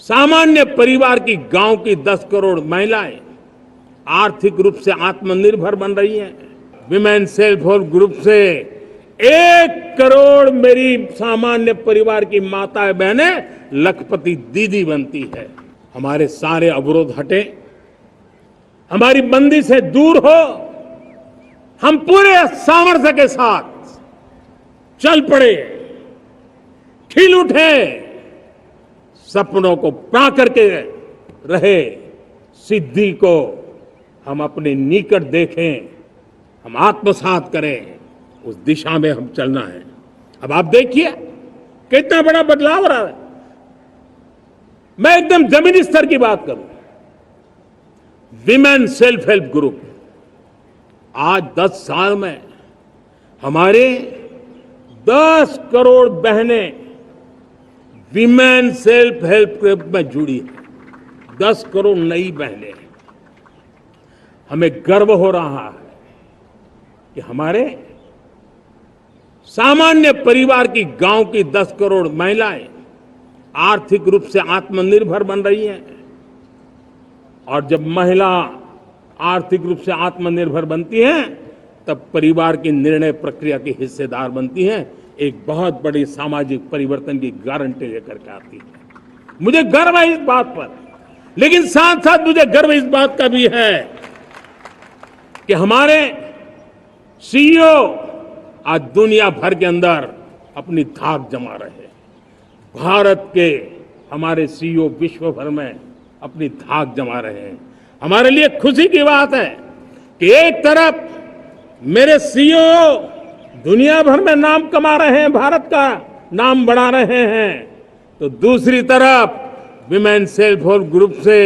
सामान्य परिवार की गांव की 10 करोड़ महिलाएं आर्थिक रूप से आत्मनिर्भर बन रही हैं। विमेन सेल्फ हेल्प ग्रुप से 1 करोड़ मेरी सामान्य परिवार की माताएं बहनें लखपति दीदी बनती है। हमारे सारे अवरोध हटे, हमारी बंदी से दूर हो, हम पूरे सामर्थ्य के साथ चल पड़े, खिल उठे, सपनों को पा करके रहे, सिद्धि को हम अपने निकट देखें, हम आत्मसात करें, उस दिशा में हम चलना है। अब आप देखिए कितना बड़ा बदलाव रहा है। मैं एकदम जमीनी स्तर की बात करूं, विमेन सेल्फ हेल्प ग्रुप आज 10 साल में हमारे 10 करोड़ बहनें विमेन सेल्फ हेल्प ग्रुप में जुड़ी है। 10 करोड़ नई बहनें। हमें गर्व हो रहा है कि हमारे सामान्य परिवार की गांव की 10 करोड़ महिलाएं आर्थिक रूप से आत्मनिर्भर बन रही हैं। और जब महिला आर्थिक रूप से आत्मनिर्भर बनती हैं, तब परिवार की निर्णय प्रक्रिया की हिस्सेदार बनती हैं, एक बहुत बड़ी सामाजिक परिवर्तन की गारंटी लेकर के आती है। मुझे गर्व है इस बात पर, लेकिन साथ साथ मुझे गर्व इस बात का भी है कि हमारे सीईओ आज दुनिया भर के अंदर अपनी धाक जमा रहे हैं। भारत के हमारे सीईओ विश्व भर में अपनी धाक जमा रहे हैं। हमारे लिए खुशी की बात है कि एक तरफ मेरे सीईओ दुनिया भर में नाम कमा रहे हैं, भारत का नाम बढ़ा रहे हैं, तो दूसरी तरफ विमेन सेल्फ हेल्प ग्रुप से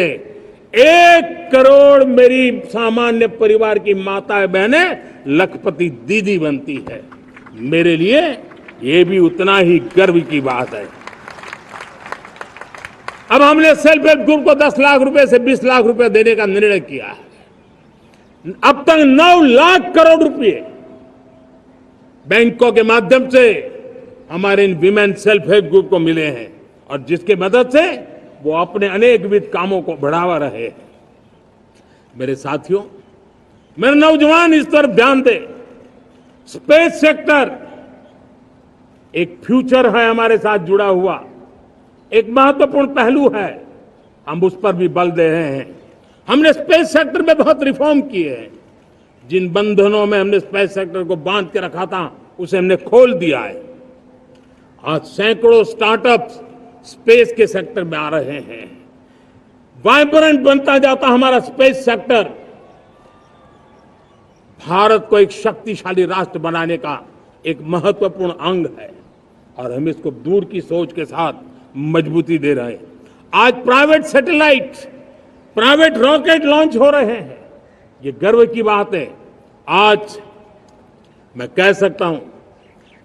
1 करोड़ मेरी सामान्य परिवार की माताएं बहनें लखपति दीदी बनती है। मेरे लिए ये भी उतना ही गर्व की बात है। अब हमने सेल्फ हेल्प ग्रुप को 10 लाख रुपए से 20 लाख रुपए देने का निर्णय किया है। अब तक 9 लाख करोड़ रुपए बैंकों के माध्यम से हमारे इन विमेन सेल्फ हेल्प ग्रुप को मिले हैं, और जिसकी मदद से वो अपने अनेकविध कामों को बढ़ावा रहे हैं। मेरे साथियों, मेरे नौजवान इस तरफ ध्यान दें। स्पेस सेक्टर एक फ्यूचर है हमारे साथ जुड़ा हुआ, एक महत्वपूर्ण पहलू है। हम उस पर भी बल दे रहे हैं। हमने स्पेस सेक्टर में बहुत रिफॉर्म किए हैं। जिन बंधनों में हमने स्पेस सेक्टर को बांध के रखा था, उसे हमने खोल दिया है। आज सैकड़ों स्टार्टअप्स स्पेस के सेक्टर में आ रहे हैं। वाइब्रेंट बनता जाता हमारा स्पेस सेक्टर भारत को एक शक्तिशाली राष्ट्र बनाने का एक महत्वपूर्ण अंग है, और हम इसको दूर की सोच के साथ मजबूती दे रहे हैं। आज private satellite, private rocket launch हो रहे हैं। ये गर्व की बात है। आज मैं कह सकता हूं,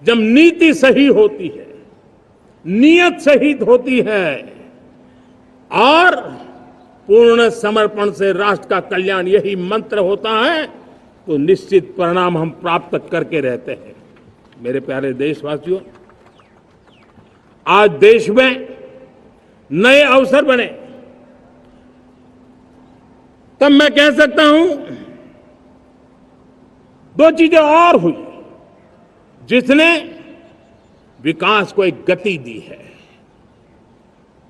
जब नीति सही होती है, नियत सही होती है और पूर्ण समर्पण से राष्ट्र का कल्याण यही मंत्र होता है, तो निश्चित परिणाम हम प्राप्त करके रहते हैं। मेरे प्यारे देशवासियों, आज देश में नए अवसर बने, तब मैं कह सकता हूं 2 चीजें और हुई जिसने विकास को एक गति दी है,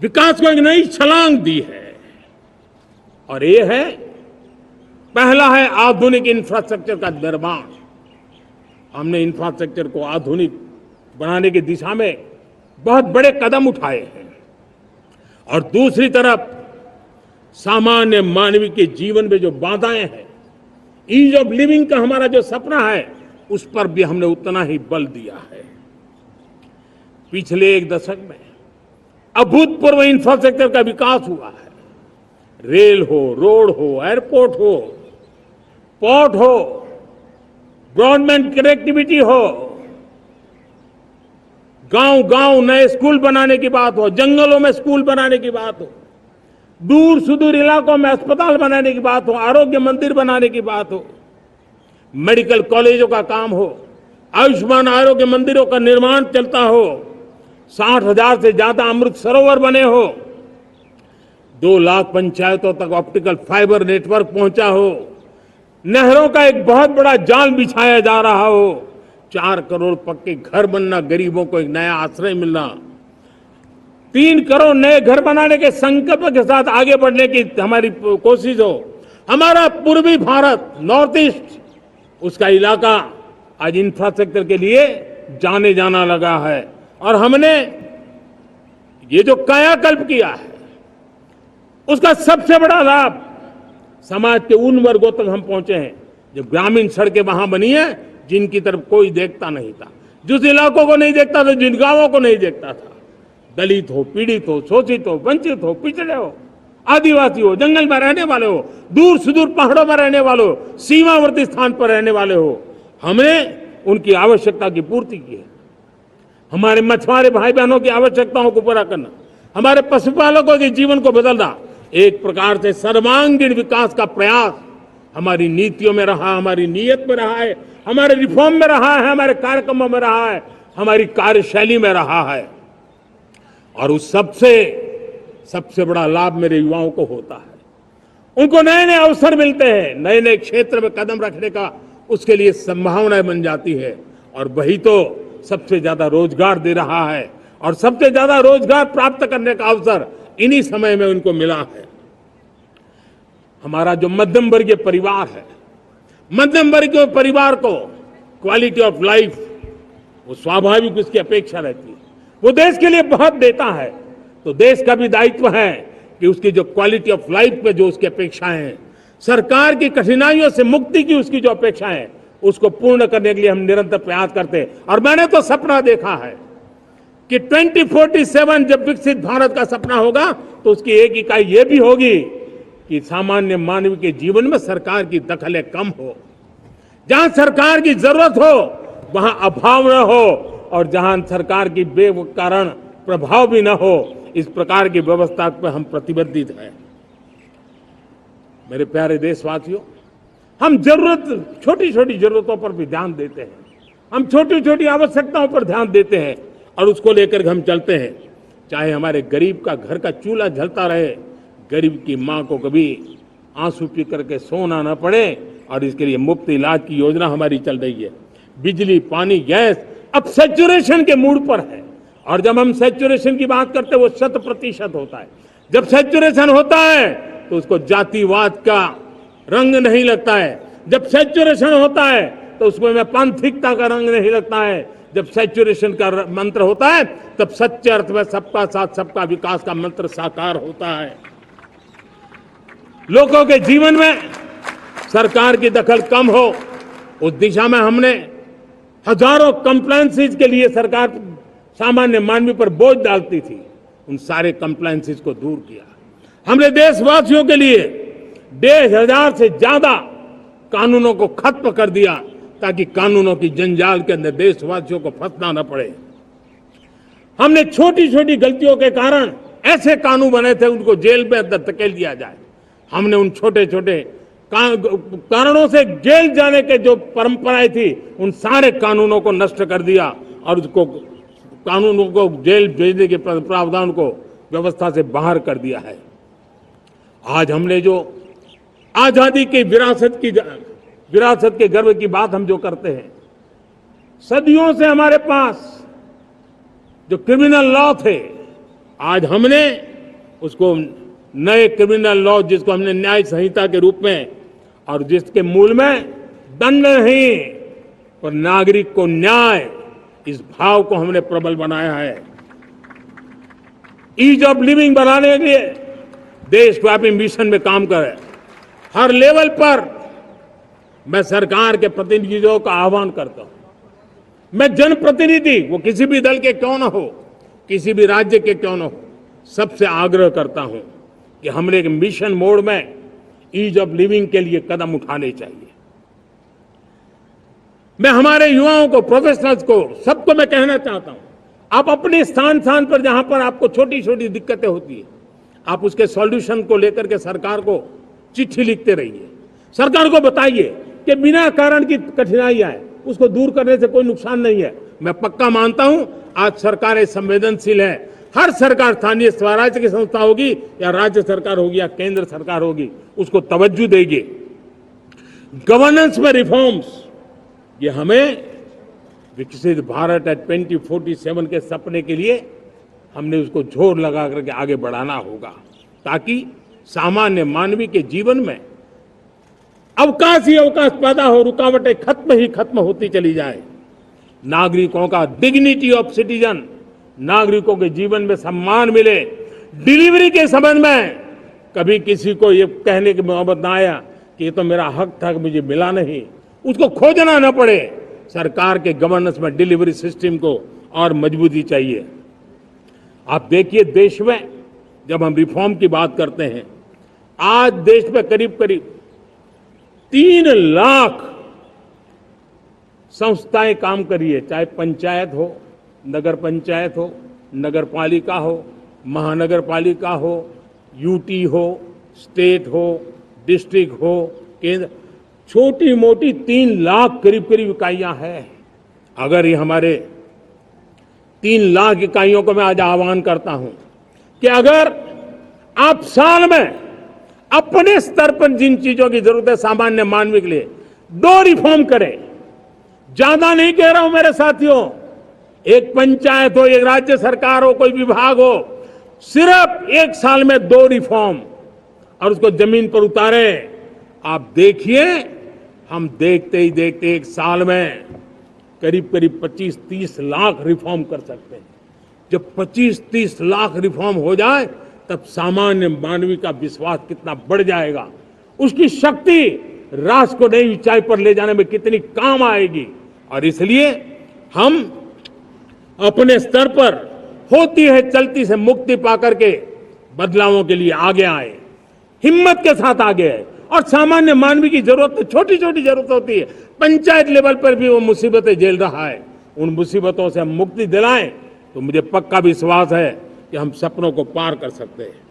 विकास को एक नई छलांग दी है। और ये है, पहला है आधुनिक इंफ्रास्ट्रक्चर का निर्माण। हमने इंफ्रास्ट्रक्चर को आधुनिक बनाने की दिशा में बहुत बड़े कदम उठाए हैं। और दूसरी तरफ सामान्य मानवीय के जीवन में जो बाधाएं हैं, ईज ऑफ लिविंग का हमारा जो सपना है, उस पर भी हमने उतना ही बल दिया है। पिछले 1 दशक में अभूतपूर्व इंफ्रास्ट्रक्चर का विकास हुआ है। रेल हो, रोड हो, एयरपोर्ट हो, पोर्ट हो, ब्रॉडबैंड कनेक्टिविटी हो, गांव गांव नए स्कूल बनाने की बात हो, जंगलों में स्कूल बनाने की बात हो, दूर सुदूर इलाकों में अस्पताल बनाने की बात हो, आरोग्य मंदिर बनाने की बात हो, मेडिकल कॉलेजों का काम हो, आयुष्मान आरोग्य मंदिरों का निर्माण चलता हो, 60,000 से ज्यादा अमृत सरोवर बने हो, 2 लाख पंचायतों तक ऑप्टिकल फाइबर नेटवर्क पहुंचा हो, नहरों का एक बहुत बड़ा जाल बिछाया जा रहा हो, 4 करोड़ पक्के घर बनना, गरीबों को एक नया आश्रय मिलना, 3 करोड़ नए घर बनाने के संकल्प के साथ आगे बढ़ने की हमारी कोशिश हो। हमारा पूर्वी भारत, नॉर्थ ईस्ट, उसका इलाका आज इंफ्रास्ट्रक्चर के लिए जाने जाना लगा है। और हमने ये जो कायाकल्प किया है, उसका सबसे बड़ा लाभ समाज के उन वर्गों तक हम पहुंचे हैं जो ग्रामीण सड़कें वहां बनी है जिनकी तरफ कोई देखता नहीं था, जिस इलाकों को नहीं देखता था, जिन गांवों को नहीं देखता था। दलित हो, पीड़ित हो, शोषित हो, वंचित हो, पिछड़े हो, आदिवासी हो, जंगल में रहने वाले हो, दूर सुदूर पहाड़ों में रहने वाले हो, सीमावर्ती स्थान पर रहने वाले हो, हमने उनकी आवश्यकता की पूर्ति की है। हमारे मछुआरे भाई बहनों की आवश्यकताओं को पूरा करना, हमारे पशुपालकों के जीवन को बदलना, एक प्रकार से सर्वांगीण विकास का प्रयास हमारी नीतियों में रहा, हमारी नीयत में रहा है, हमारे रिफॉर्म में रहा है, हमारे कार्यक्रमों में रहा है, हमारी कार्यशैली में रहा है। और उस सबसे बड़ा लाभ मेरे युवाओं को होता है। उनको नए नए अवसर मिलते हैं, नए नए क्षेत्र में कदम रखने का उसके लिए संभावनाएं बन जाती है। और वही तो सबसे ज्यादा रोजगार दे रहा है। और सबसे ज्यादा रोजगार प्राप्त करने का अवसर इन्हीं समय में उनको मिला है। हमारा जो मध्यम वर्गीय परिवार है, मध्यम वर्गीय परिवार को क्वालिटी ऑफ लाइफ, वो स्वाभाविक उसकी अपेक्षा रहती है। वो देश के लिए बहुत देता है, तो देश का भी दायित्व है कि उसकी जो क्वालिटी ऑफ लाइफ पे जो उसकी अपेक्षाएं हैं, सरकार की कठिनाइयों से मुक्ति की उसकी जो अपेक्षाएं हैं, उसको पूर्ण करने के लिए हम निरंतर प्रयास करते हैं। और मैंने तो सपना देखा है कि 2047 जब विकसित भारत का सपना होगा तो उसकी एक इकाई ये भी होगी कि सामान्य मानव के जीवन में सरकार की दखलें कम हो, जहां सरकार की जरूरत हो वहां अभाव न हो, और जहां सरकार की बेकारण प्रभाव भी न हो, इस प्रकार की व्यवस्था पर हम प्रतिबद्ध हैं। मेरे प्यारे देशवासियों, हम छोटी छोटी जरूरतों पर भी ध्यान देते हैं, हम छोटी छोटी आवश्यकताओं पर ध्यान देते हैं और उसको लेकर हम चलते हैं। चाहे हमारे गरीब का घर का चूल्हा जलता रहे, गरीब की मां को कभी आंसू पी करके सोना न पड़े, और इसके लिए मुफ्त इलाज की योजना हमारी चल रही है। बिजली, पानी, गैस अब सैचुरेशन के मूड पर है। और जब हम सैचुरेशन की बात करते हैं वो 100% होता है। जब सैचुरेशन होता है तो उसको जातिवाद का रंग नहीं लगता है। जब सैचुरेशन होता है तो उसमें पांथिकता का रंग नहीं लगता है। जब सैचुरेशन का मंत्र होता है तब सच्चे अर्थ में सबका साथ सबका विकास का मंत्र साकार होता है। लोगों के जीवन में सरकार की दखल कम हो, उस दिशा में हमने हजारों कंप्लायंसेस के लिए सरकार सामान्य मानवी पर बोझ डालती थी, उन सारे कंप्लायंसेस को दूर किया। हमने देशवासियों के लिए 1,500 से ज्यादा कानूनों को खत्म कर दिया ताकि कानूनों की जंजाल के अंदर देशवासियों को फंसना न पड़े। हमने छोटी छोटी गलतियों के कारण ऐसे कानून बने थे उनको जेल में अंदर धकेल दिया जाए। हमने उन छोटे छोटे कारणों से जेल जाने के जो परंपराएं थी उन सारे कानूनों को नष्ट कर दिया और उसको कानूनों को जेल भेजने के प्रावधान को व्यवस्था से बाहर कर दिया है। आज हमने जो आजादी की विरासत के गर्व की बात हम जो करते हैं, सदियों से हमारे पास जो क्रिमिनल लॉ थे, आज हमने उसको नए क्रिमिनल लॉ जिसको हमने न्याय संहिता के रूप में, और जिसके मूल में दंड नहीं पर नागरिक को न्याय, इस भाव को हमने प्रबल बनाया है। ईज ऑफ लिविंग बनाने के लिए देशव्यापी मिशन में काम करें। हर लेवल पर मैं सरकार के प्रतिनिधियों का आह्वान करता हूं। मैं जनप्रतिनिधि, वो किसी भी दल के क्यों न हो, किसी भी राज्य के क्यों न हो, सबसे आग्रह करता हूं कि हमने एक मिशन मोड में ईज ऑफ लिविंग के लिए कदम उठाने चाहिए। मैं हमारे युवाओं को, प्रोफेशनल्स को, सबको मैं कहना चाहता हूं, आप अपने स्थान पर जहां पर आपको छोटी छोटी दिक्कतें होती है, आप उसके सॉल्यूशन को लेकर के सरकार को चिट्ठी लिखते रहिए। सरकार को बताइए कि बिना कारण की कठिनाइयां है उसको दूर करने से कोई नुकसान नहीं है। मैं पक्का मानता हूं आज सरकारें संवेदनशील है, हर सरकार, स्थानीय स्वराज्य की संस्था होगी या राज्य सरकार होगी या केंद्र सरकार होगी, उसको तवज्जो देगी। गवर्नेंस में रिफॉर्म्स, ये हमें विकसित भारत 2047 के सपने के लिए हमने उसको जोर लगा करके आगे बढ़ाना होगा, ताकि सामान्य मानवी के जीवन में अवकाश ही अवकाश पैदा हो, रुकावटें खत्म ही खत्म होती चली जाए। नागरिकों का डिग्निटी ऑफ सिटीजन, नागरिकों के जीवन में सम्मान मिले। डिलीवरी के संबंध में कभी किसी को ये कहने की नौबत ना आया कि ये तो मेरा हक था, मुझे मिला नहीं, उसको खोजना न पड़े। सरकार के गवर्नेंस में डिलीवरी सिस्टम को और मजबूती चाहिए। आप देखिए, देश में जब हम रिफॉर्म की बात करते हैं, आज देश में करीब करीब 3 लाख संस्थाएं काम कर रही है, चाहे पंचायत हो, नगर पंचायत हो, नगर पालिका हो, महानगर पालिका हो, यूटी हो, स्टेट हो, डिस्ट्रिक्ट हो, केंद्र, छोटी मोटी 3 लाख करीब करीब इकाइयां हैं। अगर ये हमारे 3 लाख इकाइयों को मैं आज आह्वान करता हूं कि अगर आप साल में अपने स्तर पर जिन चीजों की जरूरत है सामान्य मानवी के लिए, 2 रिफॉर्म करें। ज्यादा नहीं कह रहा हूं मेरे साथियों, एक पंचायत हो, एक राज्य सरकार हो, कोई विभाग हो, सिर्फ 1 साल में 2 रिफॉर्म और उसको जमीन पर उतारें। आप देखिए, हम देखते ही देखते 1 साल में करीब करीब 25-30 लाख रिफॉर्म कर सकते हैं। जब 25-30 लाख रिफॉर्म हो जाए, तब सामान्य मानवी का विश्वास कितना बढ़ जाएगा, उसकी शक्ति राष्ट्र को नई ऊंचाई पर ले जाने में कितनी काम आएगी। और इसलिए हम अपने स्तर पर होती है चलती से मुक्ति पाकर के बदलावों के लिए आगे आए, हिम्मत के साथ आगे आए। और सामान्य मानवी की जरूरत, छोटी छोटी जरूरत होती है, पंचायत लेवल पर भी वो मुसीबतें झेल रहा है, उन मुसीबतों से हम मुक्ति दिलाएं तो मुझे पक्का विश्वास है कि हम सपनों को पार कर सकते हैं।